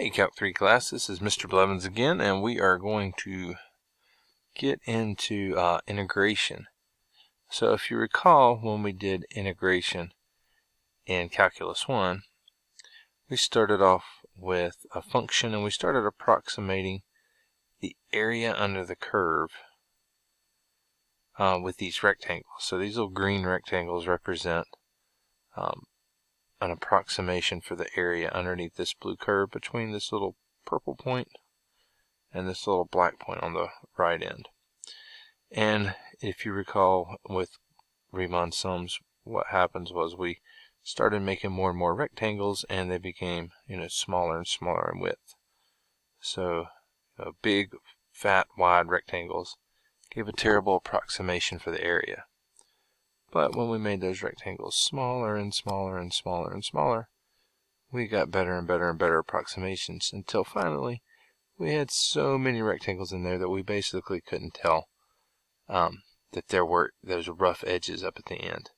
Hey Calc 3 class, this is Mr. Blevins again, and we are going to get into integration. So if you recall, when we did integration in Calculus 1, we started off with a function and we started approximating the area under the curve with these rectangles. So these little green rectangles represent an approximation for the area underneath this blue curve between this little purple point and this little black point on the right end. And if you recall, with Riemann sums, what happens was we started making more and more rectangles, and they became, smaller and smaller in width. So big, fat, wide rectangles gave a terrible approximation for the area. But when we made those rectangles smaller and smaller and smaller and smaller, we got better and better and better approximations, until finally we had so many rectangles in there that we basically couldn't tell that there were those rough edges up at the end.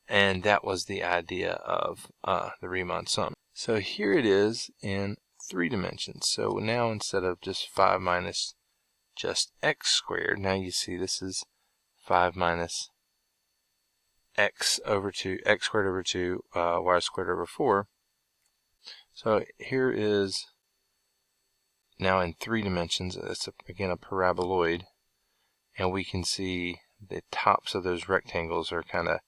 And that was the idea of the Riemann sum. So here it is in 3 dimensions. So now, instead of just 5 minus just x squared, now you see this is 5 minus x over 2, x squared over 2, y squared over 4. So here is now in 3 dimensions. It's again a paraboloid, and we can see the tops of those rectangles are kind of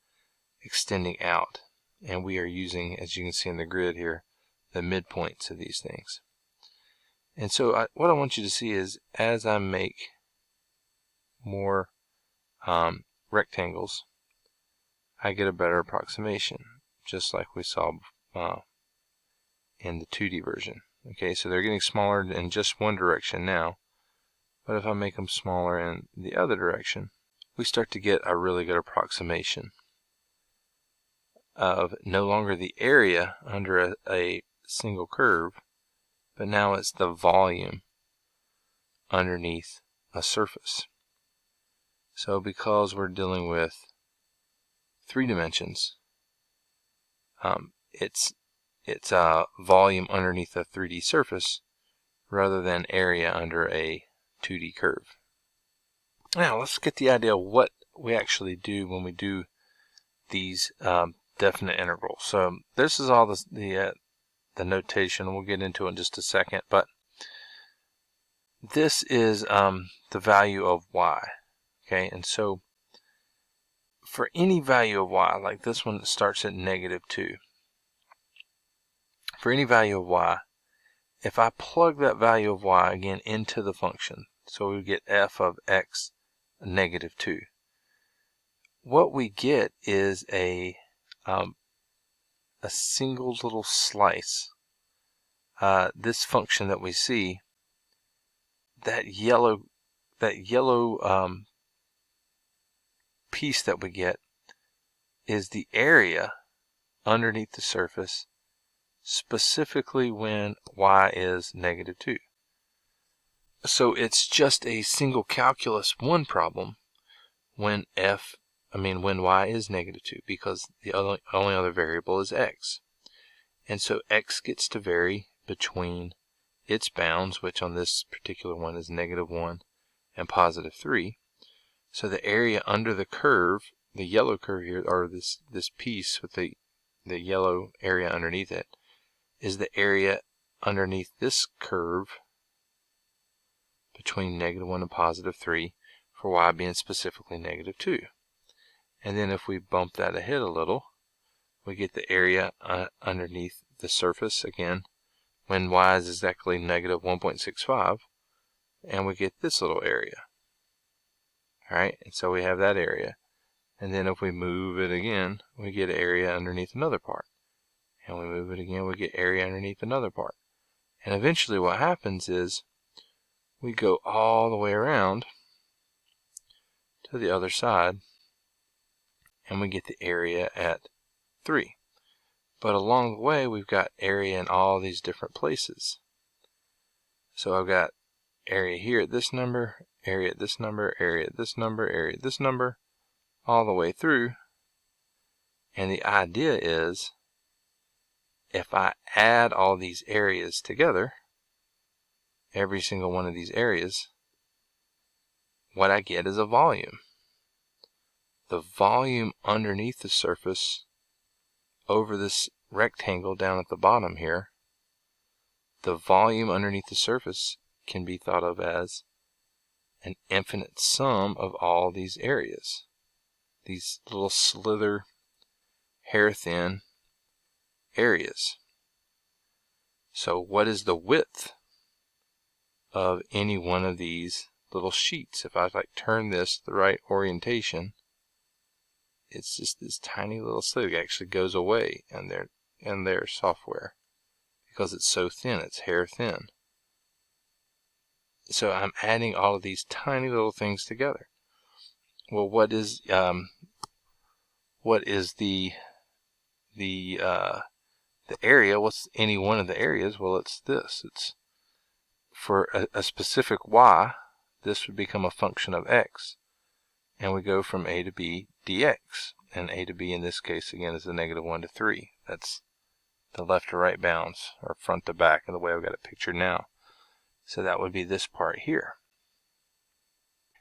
extending out, and we are using, as you can see in the grid here, the midpoints of these things. And so what I want you to see is, as I make more rectangles, I get a better approximation, just like we saw in the 2D version. Okay, so they're getting smaller in just one direction now, but if I make them smaller in the other direction, we start to get a really good approximation of no longer the area under a single curve, but now it's the volume underneath a surface. So because we're dealing with 3 dimensions, it's volume underneath a 3D surface rather than area under a 2D curve. Now let's get the idea of what we actually do when we do these definite integrals. So this is all the notation. We'll get into it in just a second, but this is the value of y. Okay, and so for any value of y, like this one that starts at -2, for any value of y, if I plug that value of y again into the function, so we get f of x -2, what we get is a single little slice. This function that we see, that yellow piece that we get, is the area underneath the surface, specifically when y is -2. So it's just a single calculus 1 problem when when y is -2, because the only other variable is x. And so x gets to vary between its bounds, which on this particular one is -1 and +3. So the area under the curve, the yellow curve here, or this piece with the yellow area underneath it, is the area underneath this curve between -1 and +3, for y being specifically -2. And then if we bump that ahead a little, we get the area underneath the surface again when y is exactly -1.65, and we get this little area. Alright, and so we have that area. And then if we move it again, we get area underneath another part. And we move it again, we get area underneath another part. And eventually what happens is we go all the way around to the other side, and we get the area at 3. But along the way, we've got area in all these different places. So I've got area here at this number, area at this number, area at this number, area at this number, all the way through. And the idea is if I add all these areas together, every single one of these areas, what I get is a volume. The volume underneath the surface over this rectangle down at the bottom here, the volume underneath the surface can be thought of as an infinite sum of all these areas. These little slither, hair-thin areas. So what is the width of any one of these little sheets? If I like turn this the right orientation, it's just this tiny little slit. It actually goes away in their software because it's so thin. It's hair thin. So I'm adding all of these tiny little things together. Well, what is the area? What's any one of the areas? Well, it's this. It's for a specific y. This would become a function of x, and we go from a to b dx. And a to b in this case again is the -1 to 3. That's the left to right bounds, or front to back, in the way I've got it pictured now. So that would be this part here.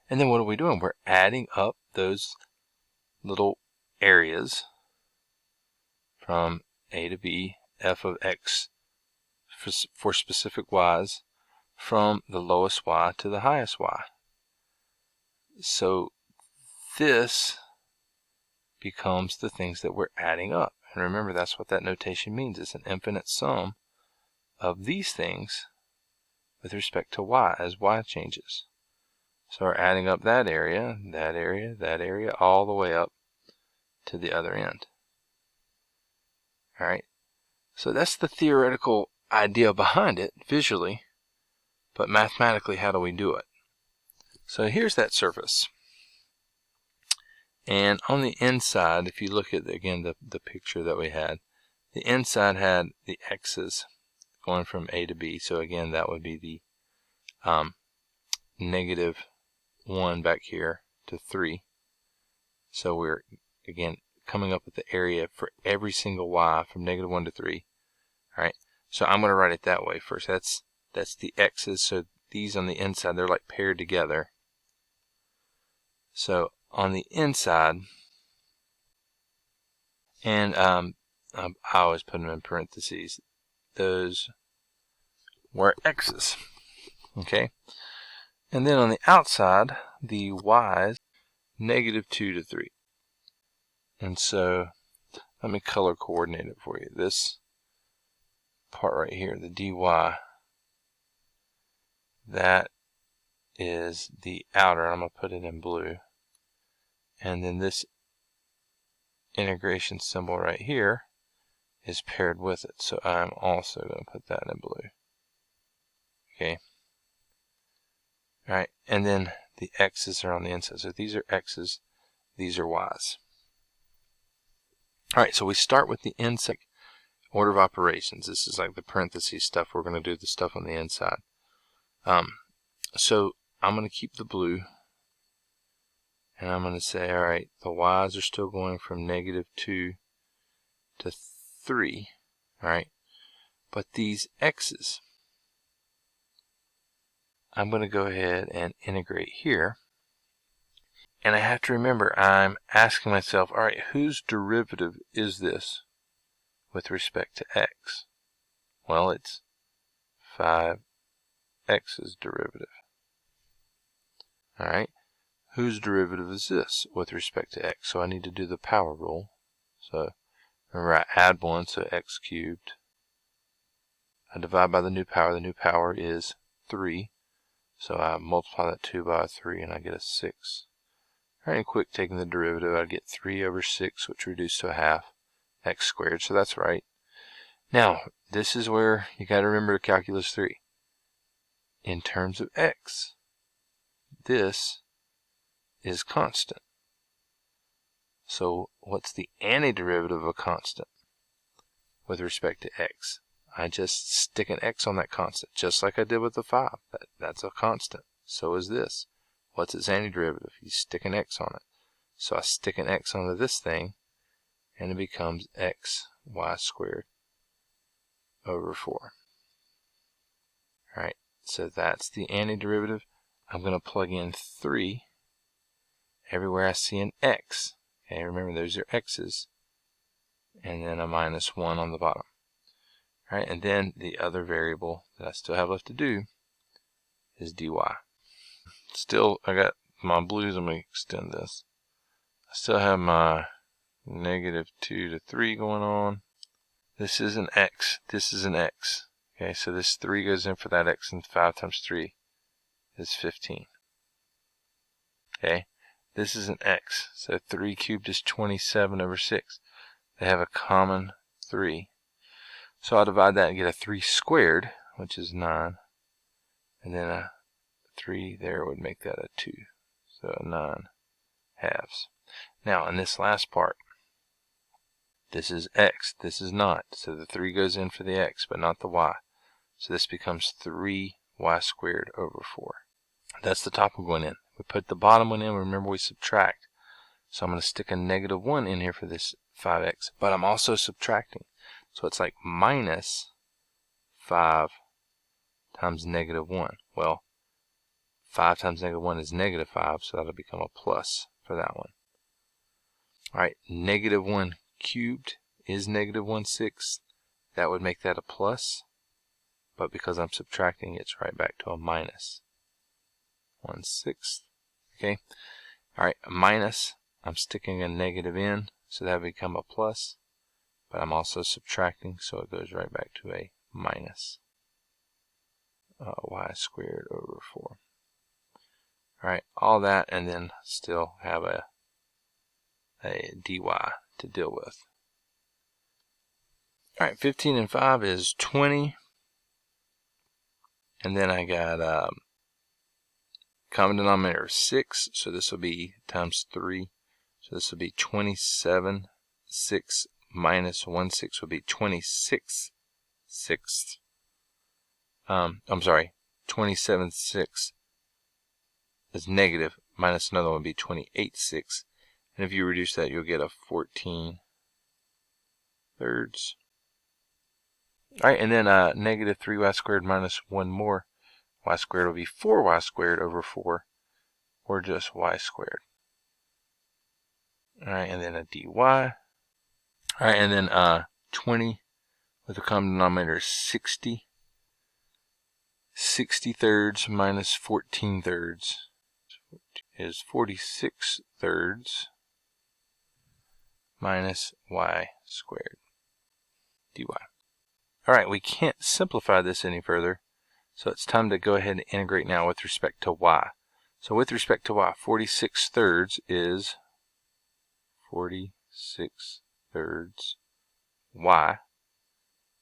And then what are we doing? We're adding up those little areas from a to b, f of x for specific y's, from the lowest y to the highest y. So this becomes the things that we're adding up. And remember, that's what that notation means. It's an infinite sum of these things with respect to y as y changes. So we're adding up that area, that area, that area, all the way up to the other end. All right. So that's the theoretical idea behind it visually, but mathematically, how do we do it? So here's that surface. And on the inside, if you look at, again, the picture that we had, the inside had the x's going from a to b. So again, that would be the -1 back here to 3. So we're, again, coming up with the area for every single y from -1 to 3. All right. So I'm going to write it that way first. That's the x's. So these on the inside, they're like paired together. So on the inside, and I always put them in parentheses, those were x's. Okay. And then on the outside, the y's, -2 to 3. And so let me color coordinate it for you. This part right here, the dy, that is the outer. I'm going to put it in blue. And then this integration symbol right here is paired with it. So I'm also going to put that in blue. Okay. All right. And then the x's are on the inside. So these are x's. These are y's. All right. So we start with the inside order of operations. This is like the parentheses stuff. We're going to do the stuff on the inside. So I'm going to keep the blue. And I'm going to say, all right, the y's are still going from -2 to 3, all right? But these x's, I'm going to go ahead and integrate here. And I have to remember, I'm asking myself, all right, whose derivative is this with respect to x? Well, it's 5x's derivative. All right. Whose derivative is this with respect to x? So I need to do the power rule. So remember, I add 1, so x cubed. I divide by the new power. The new power is 3. So I multiply that 2 by 3, and I get a 6. All right, and quick taking the derivative, I get 3 over 6, which reduces to a half, x squared. So that's right. Now, this is where you got to remember calculus 3. In terms of x, this is constant. So what's the antiderivative of a constant with respect to x? I just stick an x on that constant, just like I did with the 5. That's a constant. So is this. What's its antiderivative? You stick an x on it. So I stick an x onto this thing, and it becomes xy squared. over 4. Alright, so that's the antiderivative. I'm going to plug in 3 everywhere I see an x. Okay, remember those are x's. And then a minus 1 on the bottom. Alright, and then the other variable that I still have left to do is dy. Still, I got my blues. I'm going to extend this. I still have my negative 2 to 3 going on. This is an x. This is an x. Okay, so this 3 goes in for that x, and 5 times 3 is 15. Okay, this is an x. So 3 cubed is 27 over 6. They have a common 3. So I'll divide that and get a 3 squared, which is 9. And then a 3 there would make that a 2. So a 9 halves. Now in this last part, this is x, this is not. So the 3 goes in for the x, but not the y. So this becomes 3y squared over 4. That's the top one going in. We put the bottom one in, remember we subtract. So I'm going to stick a negative 1 in here for this 5x, but I'm also subtracting. So it's like minus 5 times negative 1. Well, 5 times negative 1 is negative 5, so that'll become a plus for that one. Alright, negative 1 cubed is negative 1/6. That would make that a plus, but because I'm subtracting, it's right back to a minus 1/6. Okay, alright, minus, I'm sticking a negative in, so that would become a plus, but I'm also subtracting, so it goes right back to a minus y squared over 4. Alright, all that, and then still have a dy to deal with. Alright, 15 and 5 is 20. And then I got common denominator 6, so this will be times 3. So this will be 27. 6 minus 1/6 will be 26 sixths. I'm sorry, 27/6 is negative, minus another one would be 28/6. And if you reduce that, you'll get a 14 thirds. Alright, and then negative 3y squared minus 1 more y squared will be 4y squared over 4, or just y squared. Alright, and then a dy. Alright, and then 20 with the common denominator is 60. 60 thirds minus 14 thirds is 46 thirds minus y squared dy. Alright, we can't simplify this any further, so it's time to go ahead and integrate now with respect to y. So with respect to y, 46 thirds is 46 thirds y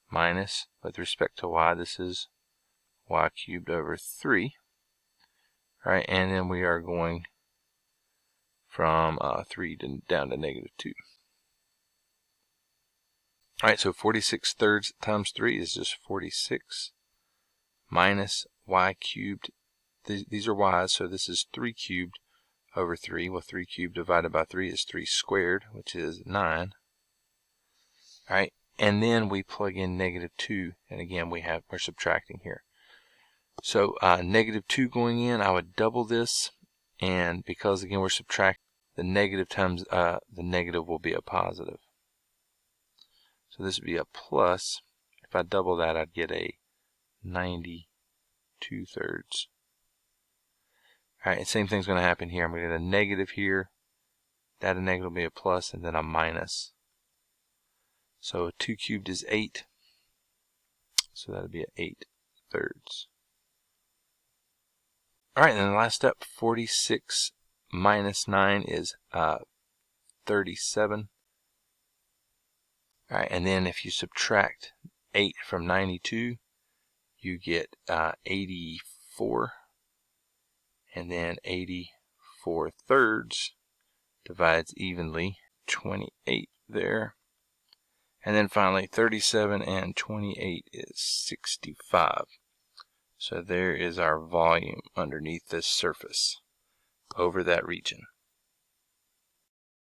minus, with respect to y, this is y cubed over 3. Alright, and then we are going from 3 down to negative 2. Alright, so 46 thirds times 3 is just 46 minus y cubed. These are y's, so this is 3 cubed over 3. Well, 3 cubed divided by 3 is 3 squared, which is 9. Alright, and then we plug in negative 2, and again we're subtracting here. So negative 2 going in, I would double this, and because again we're subtracting, the negative times the negative will be a positive. So this would be a plus. If I double that, I'd get a 92 thirds. Alright, and same thing's going to happen here. I'm going to get a negative here. That negative will be a plus, and then a minus. So 2 cubed is 8. So that would be 8 thirds. Alright, and then the last step, 46 minus 9 is 37. Alright, and then if you subtract 8 from 92, you get 84. And then 84 thirds divides evenly, 28 there. And then finally 37 and 28 is 65. So there is our volume underneath this surface over that region.